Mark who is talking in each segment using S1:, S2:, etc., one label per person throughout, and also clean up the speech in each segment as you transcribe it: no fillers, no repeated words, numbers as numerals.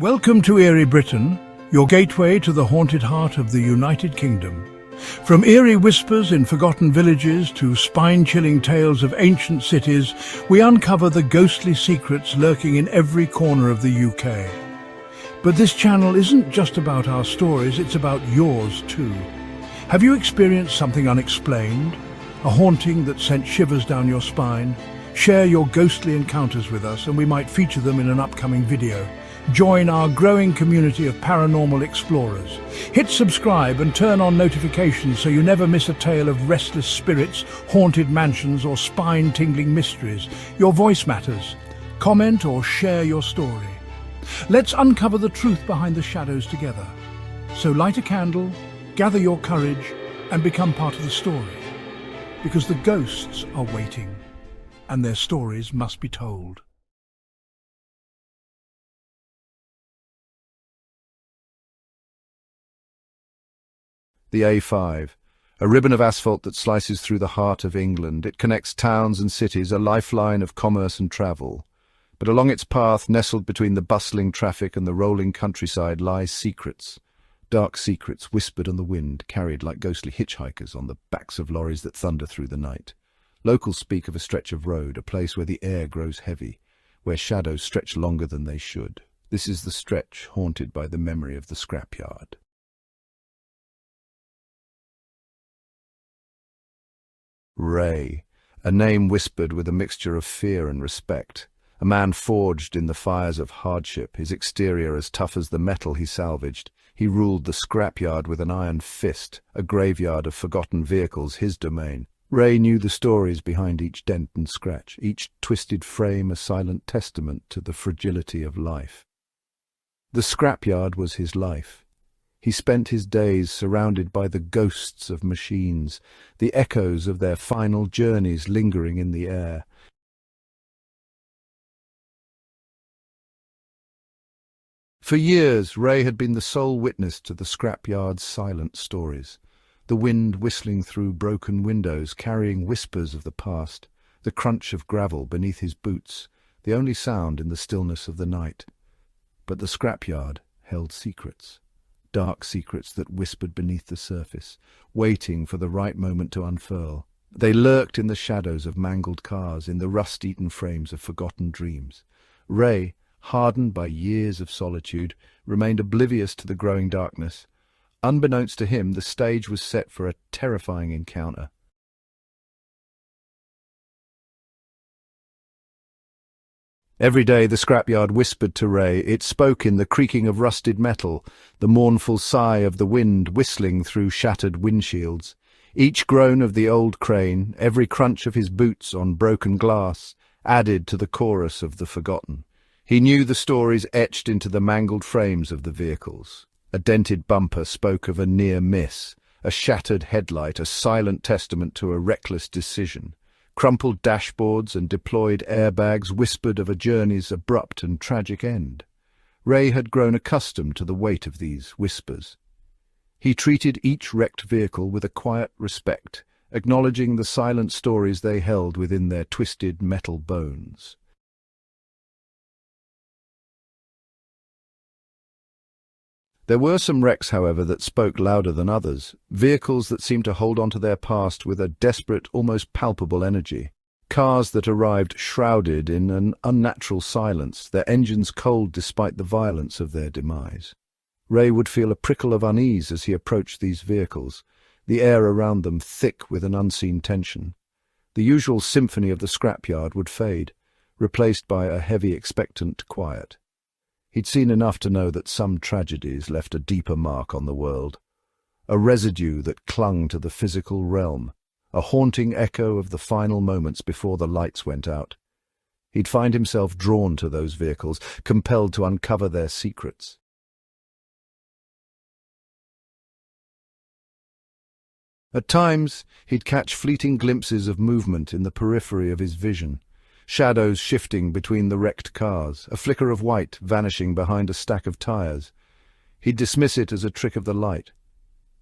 S1: Welcome to Eerie, Britain, your gateway to the haunted heart of the United Kingdom. From eerie whispers in forgotten villages to spine-chilling tales of ancient cities, we uncover the ghostly secrets lurking in every corner of the UK. But this channel isn't just about our stories, it's about yours too. Have you experienced something unexplained? A haunting that sent shivers down your spine? Share your ghostly encounters with us and we might feature them in an upcoming video. Join our growing community of paranormal explorers. Hit subscribe and turn on notifications so you never miss a tale of restless spirits, haunted mansions or spine-tingling mysteries. Your voice matters. Comment or share your story. Let's uncover the truth behind the shadows together. So light a candle, gather your courage and become part of the story. Because the ghosts are waiting and their stories must be told.
S2: The A5, a ribbon of asphalt that slices through the heart of England. It connects towns and cities, a lifeline of commerce and travel. But along its path, nestled between the bustling traffic and the rolling countryside, lie secrets. Dark secrets whispered on the wind, carried like ghostly hitchhikers on the backs of lorries that thunder through the night. Locals speak of a stretch of road, a place where the air grows heavy, where shadows stretch longer than they should. This is the stretch haunted by the memory of the Scrapyard. Ray, a name whispered with a mixture of fear and respect. A man forged in the fires of hardship, his exterior as tough as the metal he salvaged. He ruled the scrapyard with an iron fist, a graveyard of forgotten vehicles, his domain. Ray knew the stories behind each dent and scratch, each twisted frame a silent testament to the fragility of life. The scrapyard was his life. He spent his days surrounded by the ghosts of machines, the echoes of their final journeys lingering in the air. For years, Ray had been the sole witness to the scrapyard's silent stories, the wind whistling through broken windows, carrying whispers of the past, the crunch of gravel beneath his boots, the only sound in the stillness of the night. But the scrapyard held secrets. Dark secrets that whispered beneath the surface, waiting for the right moment to unfurl. They lurked in the shadows of mangled cars, in the rust-eaten frames of forgotten dreams. Ray, hardened by years of solitude, remained oblivious to the growing darkness. Unbeknownst to him, the stage was set for a terrifying encounter. Every day the scrapyard whispered to Ray. It spoke in the creaking of rusted metal, the mournful sigh of the wind whistling through shattered windshields. Each groan of the old crane, every crunch of his boots on broken glass, added to the chorus of the forgotten. He knew the stories etched into the mangled frames of the vehicles. A dented bumper spoke of a near miss, a shattered headlight, a silent testament to a reckless decision. Crumpled dashboards and deployed airbags whispered of a journey's abrupt and tragic end. Ray had grown accustomed to the weight of these whispers. He treated each wrecked vehicle with a quiet respect, acknowledging the silent stories they held within their twisted metal bones. There were some wrecks, however, that spoke louder than others, vehicles that seemed to hold on to their past with a desperate, almost palpable energy. Cars that arrived shrouded in an unnatural silence, their engines cold despite the violence of their demise. Ray would feel a prickle of unease as he approached these vehicles, the air around them thick with an unseen tension. The usual symphony of the scrapyard would fade, replaced by a heavy, expectant quiet. He'd seen enough to know that some tragedies left a deeper mark on the world, a residue that clung to the physical realm, a haunting echo of the final moments before the lights went out. He'd find himself drawn to those vehicles, compelled to uncover their secrets. At times, he'd catch fleeting glimpses of movement in the periphery of his vision. Shadows shifting between the wrecked cars, a flicker of white vanishing behind a stack of tires. He'd dismiss it as a trick of the light.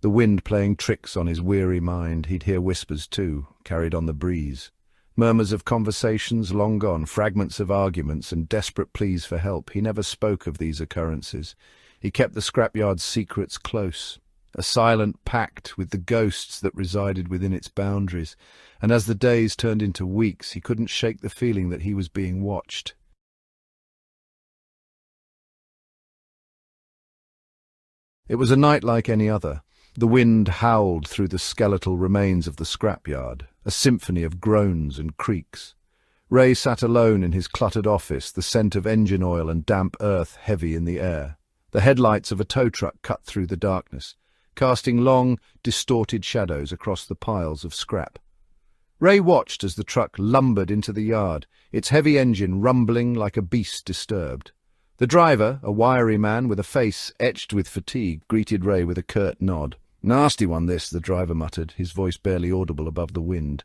S2: The wind playing tricks on his weary mind, he'd hear whispers too, carried on the breeze. Murmurs of conversations long gone, fragments of arguments and desperate pleas for help. He never spoke of these occurrences. He kept the scrapyard's secrets close, a silent pact with the ghosts that resided within its boundaries, and as the days turned into weeks, he couldn't shake the feeling that he was being watched. It was a night like any other. The wind howled through the skeletal remains of the scrapyard, a symphony of groans and creaks. Ray sat alone in his cluttered office, the scent of engine oil and damp earth heavy in the air. The headlights of a tow truck cut through the darkness, casting long, distorted shadows across the piles of scrap. Ray watched as the truck lumbered into the yard, its heavy engine rumbling like a beast disturbed. The driver, a wiry man with a face etched with fatigue, greeted Ray with a curt nod. "Nasty one, this," the driver muttered, his voice barely audible above the wind.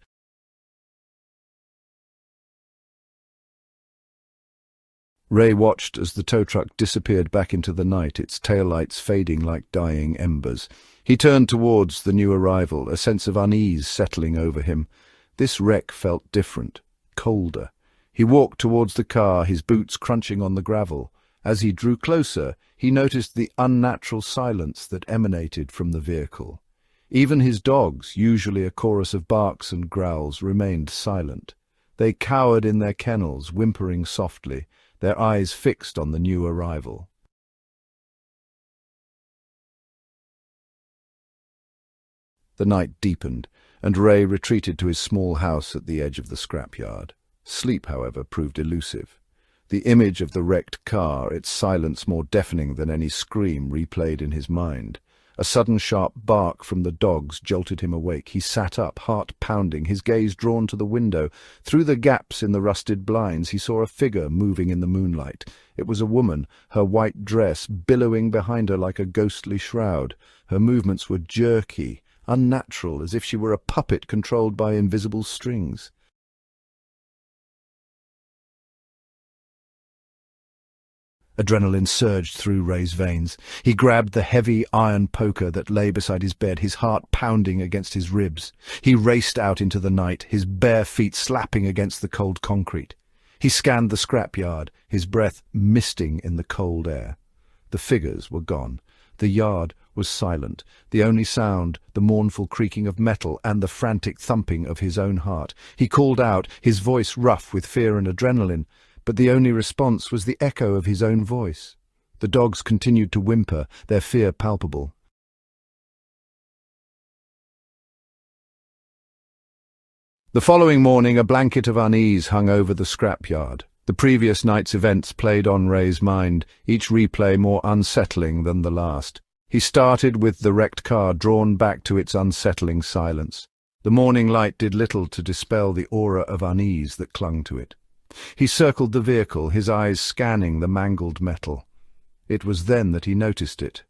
S2: Ray watched as the tow truck disappeared back into the night, its taillights fading like dying embers. He turned towards the new arrival, a sense of unease settling over him. This wreck felt different, colder. He walked towards the car, his boots crunching on the gravel. As he drew closer, he noticed the unnatural silence that emanated from the vehicle. Even his dogs, usually a chorus of barks and growls, remained silent. They cowered in their kennels, whimpering softly, their eyes fixed on the new arrival. The night deepened, and Ray retreated to his small house at the edge of the scrapyard. Sleep, however, proved elusive. The image of the wrecked car, its silence more deafening than any scream, replayed in his mind. A sudden sharp bark from the dogs jolted him awake. He sat up, heart pounding, his gaze drawn to the window. Through the gaps in the rusted blinds he saw a figure moving in the moonlight. It was a woman, her white dress billowing behind her like a ghostly shroud. Her movements were jerky, unnatural, as if she were a puppet controlled by invisible strings. Adrenaline surged through Ray's veins. He grabbed the heavy iron poker that lay beside his bed, his heart pounding against his ribs. He raced out into the night, his bare feet slapping against the cold concrete. He scanned the scrapyard, his breath misting in the cold air. The figures were gone. The yard was silent, the only sound the mournful creaking of metal and the frantic thumping of his own heart. He called out, his voice rough with fear and adrenaline, but the only response was the echo of his own voice. The dogs continued to whimper, their fear palpable. The following morning, a blanket of unease hung over the scrapyard. The previous night's events played on Ray's mind, each replay more unsettling than the last. He started with the wrecked car drawn back to its unsettling silence. The morning light did little to dispel the aura of unease that clung to it. He circled the vehicle, his eyes scanning the mangled metal. It was then that he noticed it.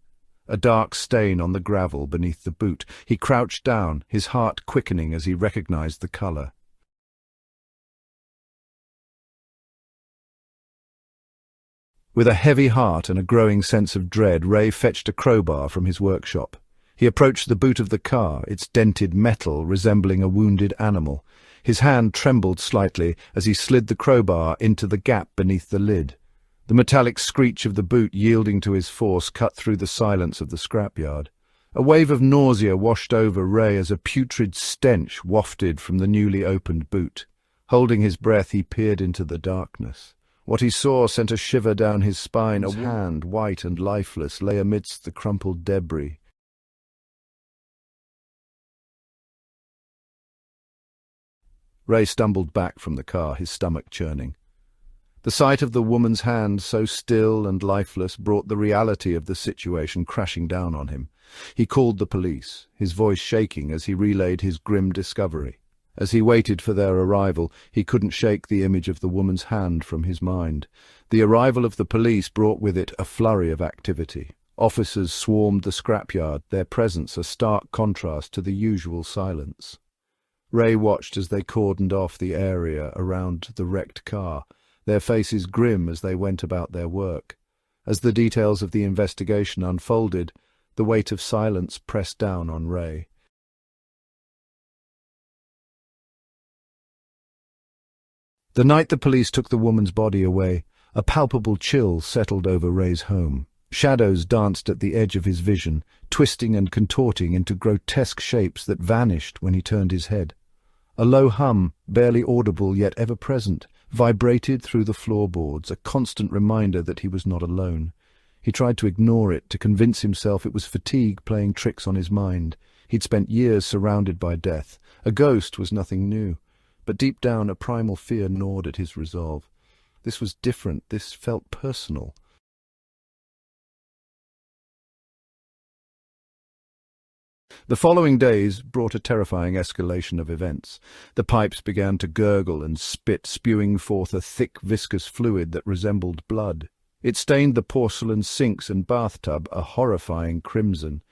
S2: A dark stain on the gravel beneath the boot. He crouched down, his heart quickening as he recognized the color. With a heavy heart and a growing sense of dread, Ray fetched a crowbar from his workshop. He approached the boot of the car, its dented metal resembling a wounded animal. His hand trembled slightly as he slid the crowbar into the gap beneath the lid. The metallic screech of the boot yielding to his force cut through the silence of the scrapyard. A wave of nausea washed over Ray as a putrid stench wafted from the newly opened boot. Holding his breath, he peered into the darkness. What he saw sent a shiver down his spine. A hand, white and lifeless, lay amidst the crumpled debris. Ray stumbled back from the car, his stomach churning. The sight of the woman's hand, so still and lifeless, brought the reality of the situation crashing down on him. He called the police, his voice shaking as he relayed his grim discovery. As he waited for their arrival, he couldn't shake the image of the woman's hand from his mind. The arrival of the police brought with it a flurry of activity. Officers swarmed the scrapyard, their presence a stark contrast to the usual silence. Ray watched as they cordoned off the area around the wrecked car, their faces grim as they went about their work. As the details of the investigation unfolded, the weight of silence pressed down on Ray. The night the police took the woman's body away, a palpable chill settled over Ray's home. Shadows danced at the edge of his vision, twisting and contorting into grotesque shapes that vanished when he turned his head. A low hum, barely audible yet ever present, vibrated through the floorboards, a constant reminder that he was not alone. He tried to ignore it, to convince himself it was fatigue playing tricks on his mind. He'd spent years surrounded by death. A ghost was nothing new. But deep down, a primal fear gnawed at his resolve. This was different. This felt personal. The following days brought a terrifying escalation of events. The pipes began to gurgle and spit, spewing forth a thick, viscous fluid that resembled blood. It stained the porcelain sinks and bathtub a horrifying crimson.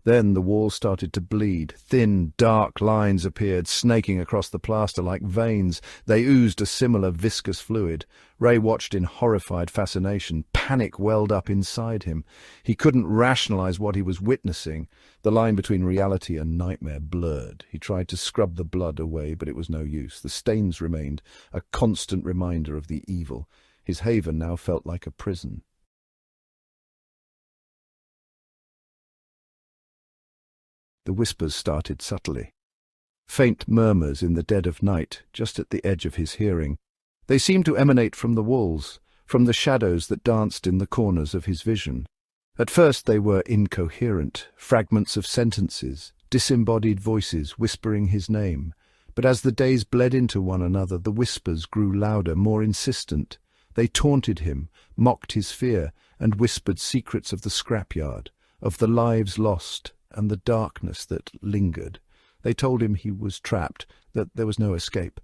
S2: Then the walls started to bleed. Thin, dark lines appeared, snaking across the plaster like veins. They oozed a similar viscous fluid. Ray watched in horrified fascination. Panic welled up inside him. He couldn't rationalize what he was witnessing. The line between reality and nightmare blurred. He tried to scrub the blood away, but it was no use. The stains remained, a constant reminder of the evil. His haven now felt like a prison. The whispers started subtly. Faint murmurs in the dead of night, just at the edge of his hearing. They seemed to emanate from the walls, from the shadows that danced in the corners of his vision. At first they were incoherent, fragments of sentences, disembodied voices whispering his name. But as the days bled into one another, the whispers grew louder, more insistent. They taunted him, mocked his fear, and whispered secrets of the scrapyard, of the lives lost, and the darkness that lingered. They told him he was trapped, that there was no escape.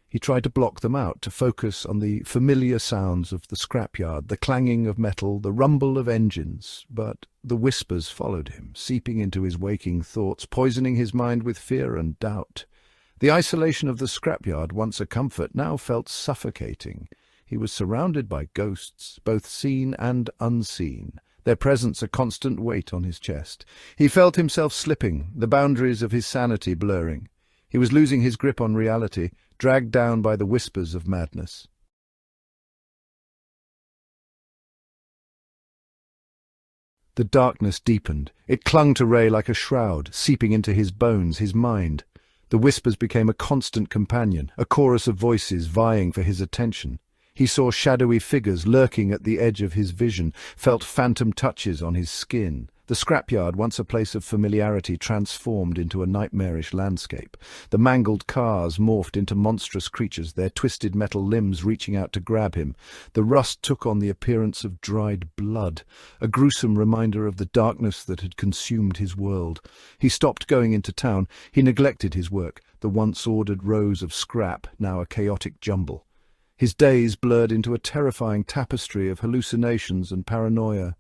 S2: He tried to block them out, to focus on the familiar sounds of the scrapyard, the clanging of metal, the rumble of engines. But the whispers followed him, seeping into his waking thoughts, poisoning his mind with fear and doubt. The isolation of the scrapyard, once a comfort, now felt suffocating. He was surrounded by ghosts, both seen and unseen, their presence a constant weight on his chest. He felt himself slipping, the boundaries of his sanity blurring. He was losing his grip on reality, dragged down by the whispers of madness. The darkness deepened. It clung to Ray like a shroud, seeping into his bones, his mind. The whispers became a constant companion, a chorus of voices vying for his attention. He saw shadowy figures lurking at the edge of his vision, felt phantom touches on his skin. The scrapyard, once a place of familiarity, transformed into a nightmarish landscape. The mangled cars morphed into monstrous creatures, their twisted metal limbs reaching out to grab him. The rust took on the appearance of dried blood, a gruesome reminder of the darkness that had consumed his world. He stopped going into town. He neglected his work, the once ordered rows of scrap, now a chaotic jumble. His days blurred into a terrifying tapestry of hallucinations and paranoia.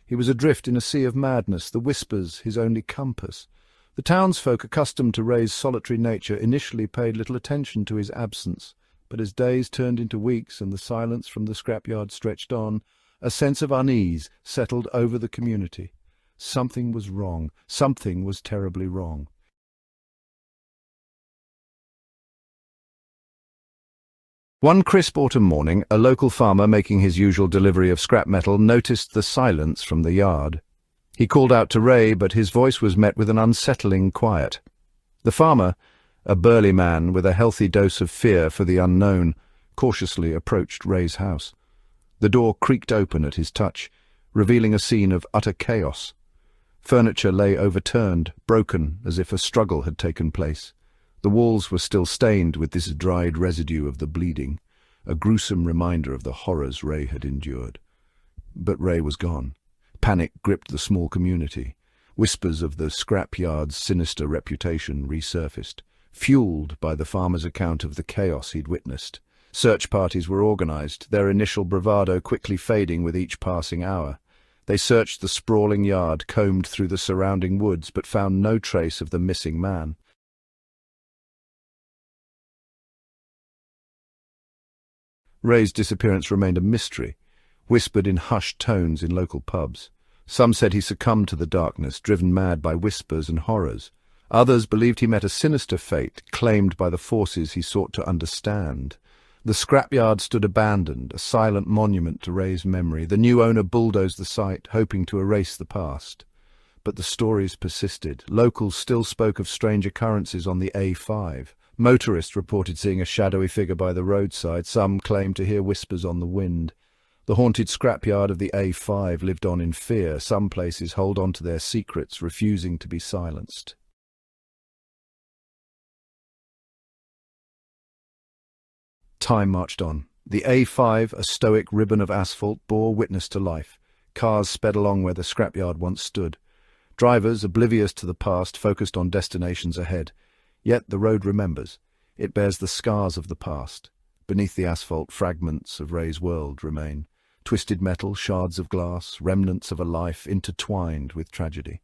S2: He was adrift in a sea of madness, the whispers his only compass. The townsfolk, accustomed to Ray's solitary nature, initially paid little attention to his absence, but as days turned into weeks and the silence from the scrapyard stretched on, a sense of unease settled over the community. Something was wrong. Something was terribly wrong. One crisp autumn morning, a local farmer making his usual delivery of scrap metal noticed the silence from the yard. He called out to Ray, but his voice was met with an unsettling quiet. The farmer, a burly man with a healthy dose of fear for the unknown, cautiously approached Ray's house. The door creaked open at his touch, revealing a scene of utter chaos. Furniture lay overturned, broken, as if a struggle had taken place. The walls were still stained with this dried residue of the bleeding, a gruesome reminder of the horrors Ray had endured. But Ray was gone. Panic gripped the small community. Whispers of the scrapyard's sinister reputation resurfaced, fueled by the farmer's account of the chaos he'd witnessed. Search parties were organized, their initial bravado quickly fading with each passing hour. They searched the sprawling yard, combed through the surrounding woods, but found no trace of the missing man. Ray's disappearance remained a mystery, whispered in hushed tones in local pubs. Some said he succumbed to the darkness, driven mad by whispers and horrors. Others believed he met a sinister fate, claimed by the forces he sought to understand. The scrapyard stood abandoned, a silent monument to Ray's memory. The new owner bulldozed the site, hoping to erase the past. But the stories persisted. Locals still spoke of strange occurrences on the A5. Motorists reported seeing a shadowy figure by the roadside. Some claimed to hear whispers on the wind. The haunted scrapyard of the A5 lived on in fear. Some places hold on to their secrets, refusing to be silenced. Time marched on. The A5, a stoic ribbon of asphalt, bore witness to life. Cars sped along where the scrapyard once stood. Drivers, oblivious to the past, focused on destinations ahead. Yet the road remembers. It bears the scars of the past. Beneath the asphalt, fragments of Ray's world remain. Twisted metal, shards of glass, remnants of a life intertwined with tragedy.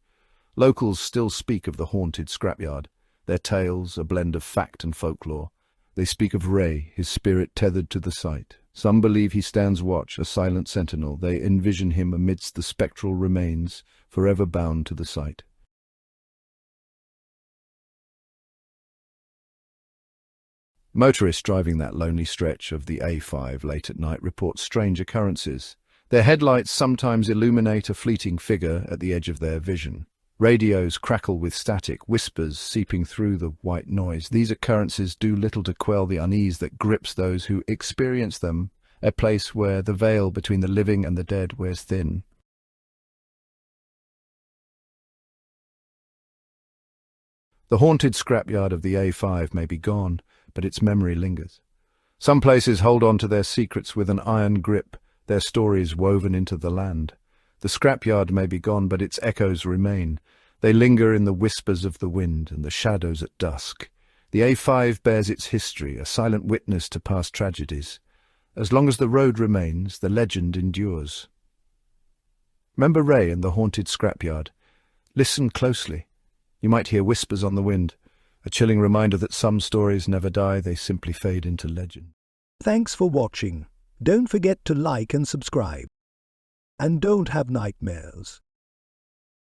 S2: Locals still speak of the haunted scrapyard. Their tales, a blend of fact and folklore. They speak of Ray, his spirit tethered to the site. Some believe he stands watch, a silent sentinel. They envision him amidst the spectral remains, forever bound to the site. Motorists driving that lonely stretch of the A5 late at night report strange occurrences. Their headlights sometimes illuminate a fleeting figure at the edge of their vision. Radios crackle with static, whispers seeping through the white noise. These occurrences do little to quell the unease that grips those who experience them, a place where the veil between the living and the dead wears thin. The haunted scrapyard of the A5 may be gone, but its memory lingers. Some places hold on to their secrets with an iron grip, their stories woven into the land. The scrapyard may be gone, but its echoes remain. They linger in the whispers of the wind and the shadows at dusk. The A5 bears its history, a silent witness to past tragedies. As long as the road remains, the legend endures. Remember Ray and the haunted scrapyard. Listen closely. You might hear whispers on the wind, a chilling reminder that some stories never die, they simply fade into legend.
S3: Thanks for watching. Don't forget to like and subscribe. And don't have nightmares.